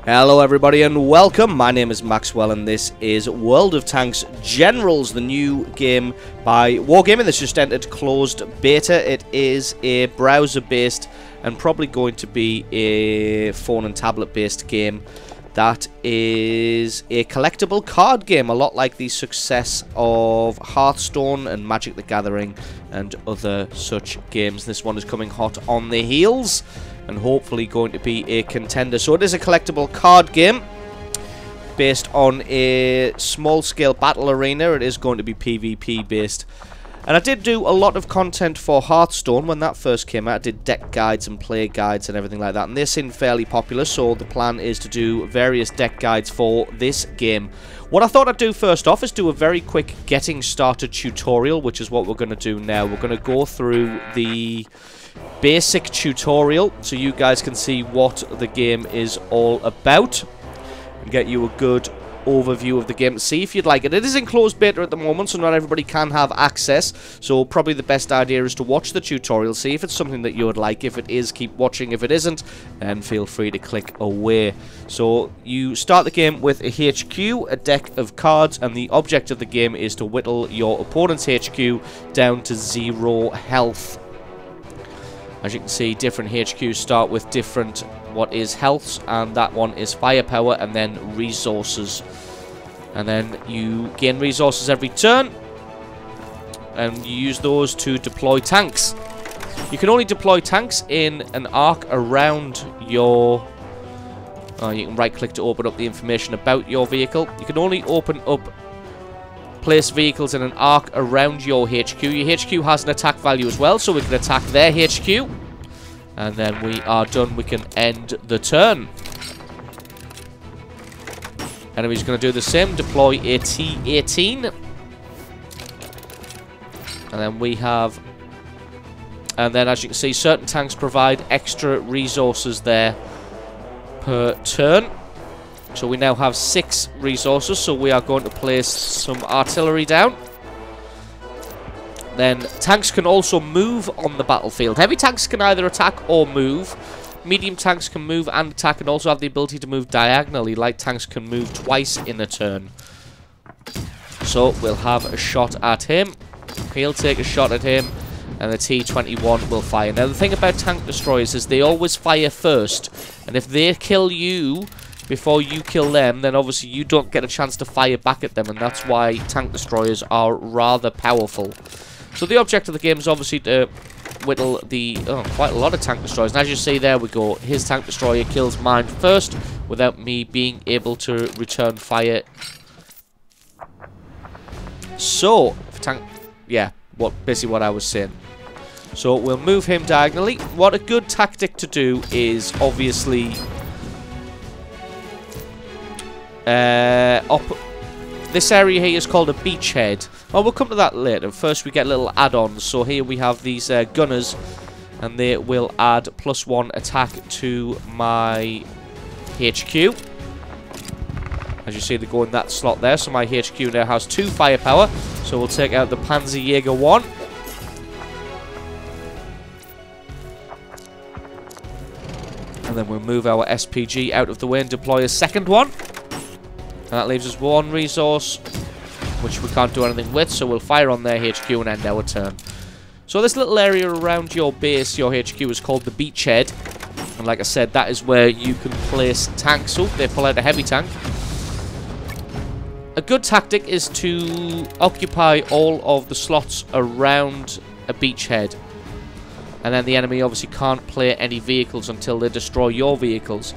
Hello everybody and welcome. My name is Maxwell and this is World of Tanks Generals, the new game by Wargaming that's just entered closed beta. It is a browser based and probably going to be a phone and tablet based game that is a collectible card game, a lot like the success of Hearthstone and Magic the Gathering and other such games. This one is coming hot on the heels and hopefully going to be a contender. So it is a collectible card game based on a small-scale battle arena. It is going to be PvP based. And I did do a lot of content for Hearthstone when that first came out. I did deck guides and play guides and everything like that, and they seemed fairly popular, so the plan is to do various deck guides for this game. What I thought I'd do first off is do a very quick getting started tutorial, which is what we're going to do now. We're going to go through the basic tutorial so you guys can see what the game is all about and get you a good overview of the game to see if you'd like it. It is in closed beta at the moment, so not everybody can have access, so probably the best idea is to watch the tutorial, see if it's something that you would like. If it is, keep watching. If it isn't, then feel free to click away. So you start the game with a HQ, a deck of cards, and the object of the game is to whittle your opponent's HQ down to 0 health. As you can see, different HQs start with different what is healths, and that one is firepower and then resources. And then you gain resources every turn, and you use those to deploy tanks. You can only deploy tanks in an arc around your... you can right click to open up the information about your vehicle. You can only place vehicles in an arc around your HQ. Your HQ has an attack value as well, so we can attack their HQ. And then we are done. We can end the turn. Enemy's going to do the same. Deploy a T-18. And then we have... And then, as you can see, certain tanks provide extra resources there per turn. So we now have 6 resources, so we are going to place some artillery down. Then tanks can also move on the battlefield. Heavy tanks can either attack or move. Medium tanks can move and attack and also have the ability to move diagonally. Light tanks can move twice in a turn. So we'll have a shot at him. He'll take a shot at him, and the T-21 will fire. Now the thing about tank destroyers is they always fire first, and if they kill you before you kill them, then obviously you don't get a chance to fire back at them, and that's why tank destroyers are rather powerful. So the object of the game is obviously to whittle the... quite a lot of tank destroyers. And as you see, there we go. His tank destroyer kills mine first without me being able to return fire. So, basically what I was saying. So we'll move him diagonally. What a good tactic to do is obviously... this area here is called a beachhead. Well, we'll come to that later. First, we get little add-ons. So here we have these gunners, and they will add +1 attack to my HQ. As you see, they go in that slot there. So my HQ now has 2 firepower. So we'll take out the Panzerjäger 1. And then we'll move our SPG out of the way and deploy a second one. And that leaves us 1 resource, which we can't do anything with, so we'll fire on their HQ and end our turn. So this little area around your base, your HQ, is called the beachhead. And like I said, that is where you can place tanks. Oh, they pull out a heavy tank. A good tactic is to occupy all of the slots around a beachhead. And then the enemy obviously can't play any vehicles until they destroy your vehicles.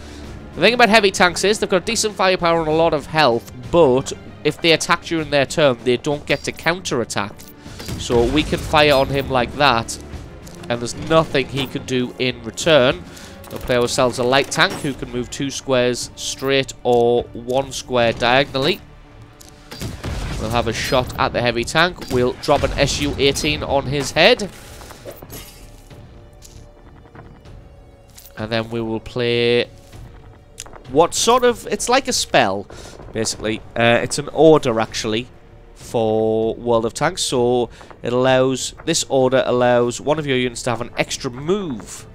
The thing about heavy tanks is they've got decent firepower and a lot of health, but if they attack during their turn, they don't get to counter-attack. So we can fire on him like that, and there's nothing he can do in return. We'll play ourselves a light tank who can move 2 squares straight or 1 square diagonally. We'll have a shot at the heavy tank. We'll drop an Su-18 on his head. And then we will play... it's like a spell, basically. It's an order, actually, for World of Tanks. So this order allows one of your units to have an extra move.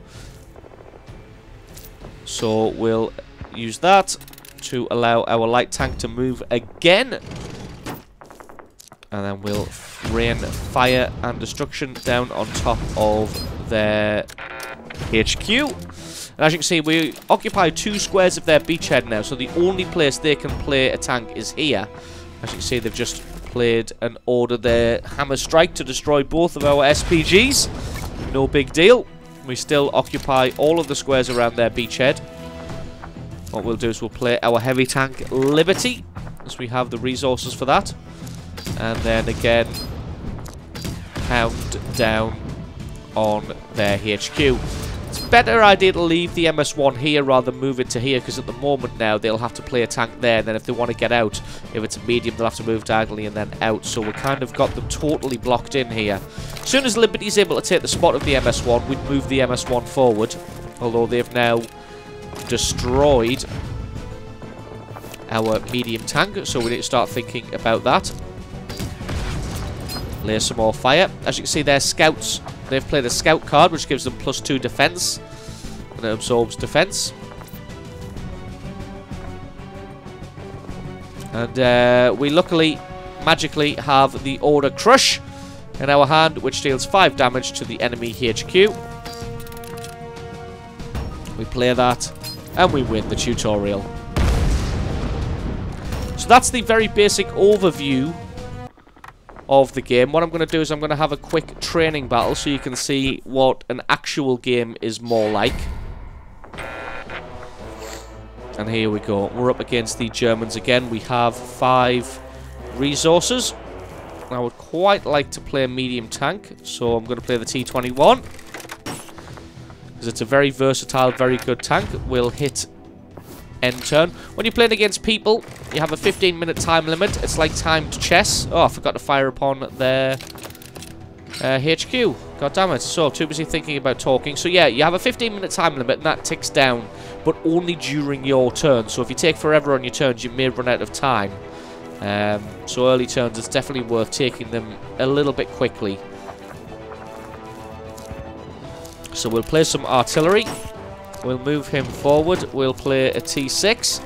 So we'll use that to allow our light tank to move again. And then we'll rain fire and destruction down on top of their HQ. And as you can see, we occupy 2 squares of their beachhead now, so the only place they can play a tank is here. As you can see, they've just played and ordered their hammer strike to destroy both of our SPGs. No big deal. We still occupy all of the squares around their beachhead. What we'll do is we'll play our heavy tank Liberty, as we have the resources for that. And then again, pound down on their HQ. It's a better idea to leave the MS-1 here rather than move it to here, because at the moment now they'll have to play a tank there, and then if they want to get out, if it's a medium, they'll have to move diagonally and then out. So we've kind of got them totally blocked in here. As soon as Liberty's able to take the spot of the MS-1, we'd move the MS-1 forward, although they've now destroyed our medium tank, so we need to start thinking about that. Lay some more fire. As you can see, their scouts, they've played a scout card, which gives them +2 defense, and it absorbs defense. And we luckily, magically, have the Order Crush in our hand, which deals 5 damage to the enemy HQ. We play that, and we win the tutorial. So that's the very basic overview of the game. What I'm going to do is I'm going to have a quick training battle so you can see what an actual game is more like. And here we go. We're up against the Germans again. We have 5 resources. I would quite like to play a medium tank, so I'm going to play the T-21, because it's a very versatile, very good tank. We'll hit end turn. When you're playing against people, you have a 15-minute time limit. It's like timed chess. Oh, I forgot to fire upon their HQ. God damn it. So, too busy thinking about talking. So, yeah, you have a 15-minute time limit, and that ticks down, but only during your turn. So, if you take forever on your turns, you may run out of time. So, early turns, it's definitely worth taking them a little bit quickly. So, we'll play some artillery. We'll move him forward. We'll play a T6.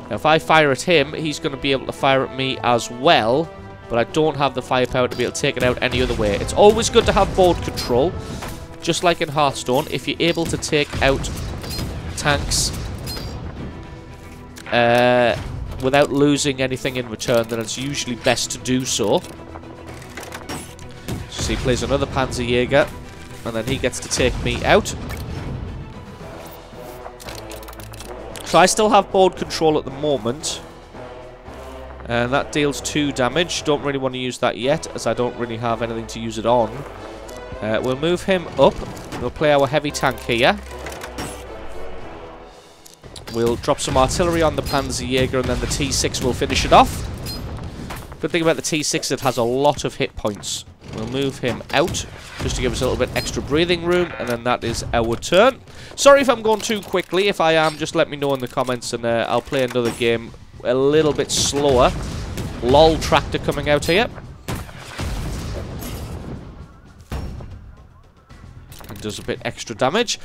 Now, if I fire at him, he's going to be able to fire at me as well. But I don't have the firepower to be able to take it out any other way. It's always good to have board control. Just like in Hearthstone, if you're able to take out tanks without losing anything in return, then it's usually best to do so. So he plays another Panzerjäger. And then he gets to take me out. So I still have board control at the moment. And that deals 2 damage. Don't really want to use that yet, as I don't really have anything to use it on. We'll move him up. We'll play our heavy tank here. We'll drop some artillery on the Panzerjäger, and then the T6 will finish it off. Good thing about the T6, it has a lot of hit points. We'll move him out, just to give us a little bit extra breathing room, and then that is our turn. Sorry if I'm going too quickly. If I am, just let me know in the comments, and I'll play another game a little bit slower. LOL tractor coming out here. And does a bit extra damage.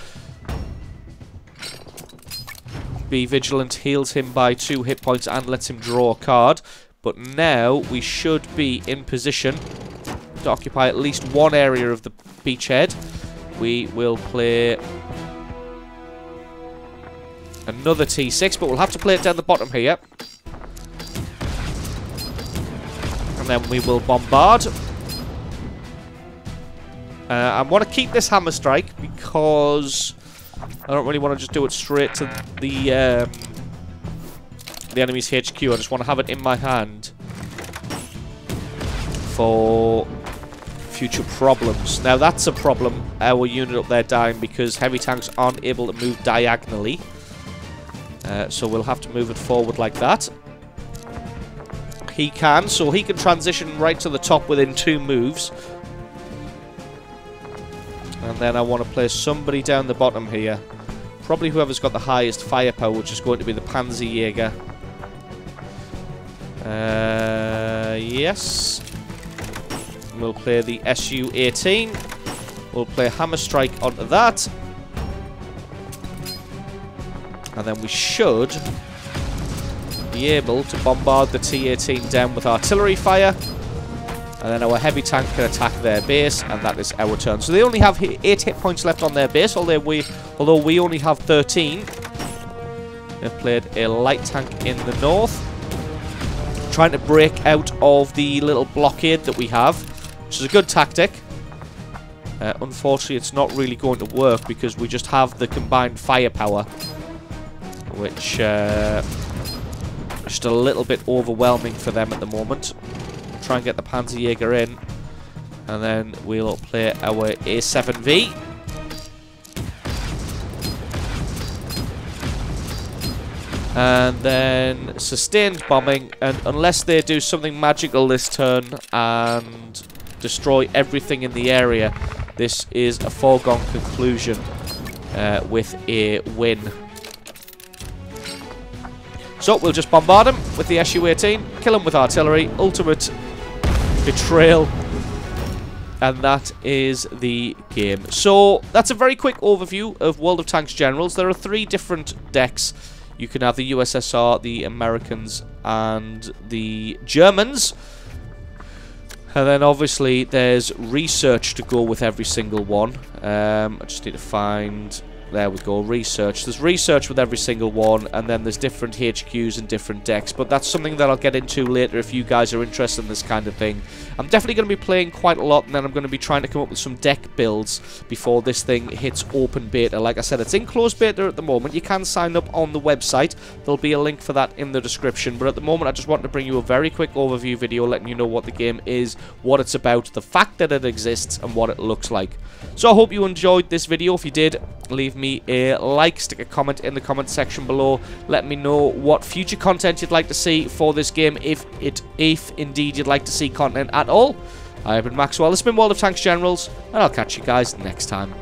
Be Vigilant heals him by 2 hit points and lets him draw a card. But now we should be in position to occupy at least one area of the beachhead. We will play another T6, but we'll have to play it down the bottom here. And then we will bombard. I want to keep this hammer strike because I don't really want to just do it straight to the enemy's HQ. I just want to have it in my hand for future problems. Now that's a problem, our unit up there dying, because heavy tanks aren't able to move diagonally. So we'll have to move it forward like that. He can, so he can transition right to the top within 2 moves. And then I want to place somebody down the bottom here. Probably whoever's got the highest firepower, which is going to be the Panzerjäger. Yes. We'll play the Su-18. We'll play Hammer Strike onto that. And then we should be able to bombard the T-18 down with artillery fire. And then our heavy tank can attack their base, and that is our turn. So they only have 8 hit points left on their base, although we only have 13. They've played a light tank in the north, trying to break out of the little blockade that we have, which is a good tactic. Unfortunately, it's not really going to work because we just have the combined firepower, which is just a little bit overwhelming for them at the moment. Try and get the Panzerjäger in, and then we'll play our A7V. And then sustained bombing, and unless they do something magical this turn and destroy everything in the area, this is a foregone conclusion with a win. So we'll just bombard them with the Su-18, kill them with artillery, ultimate betrayal, and that is the game. So that's a very quick overview of World of Tanks Generals. There are 3 different decks. You can have the USSR, the Americans, and the Germans. And then obviously there's research to go with every single one. I just need to find... There we go, research. There's research with every single one, and then there's different HQs and different decks, but that's something that I'll get into later if you guys are interested in this kind of thing. I'm definitely going to be playing quite a lot, and then I'm going to be trying to come up with some deck builds before this thing hits open beta. Like I said, it's in closed beta at the moment. You can sign up on the website. There'll be a link for that in the description, but at the moment I just wanted to bring you a very quick overview video letting you know what the game is, what it's about, the fact that it exists, and what it looks like. So I hope you enjoyed this video. If you did, leave me a like, stick a comment in the comment section below. Let me know what future content you'd like to see for this game, if indeed you'd like to see content at all. I have been Maxwell, this has been World of Tanks Generals, and I'll catch you guys next time.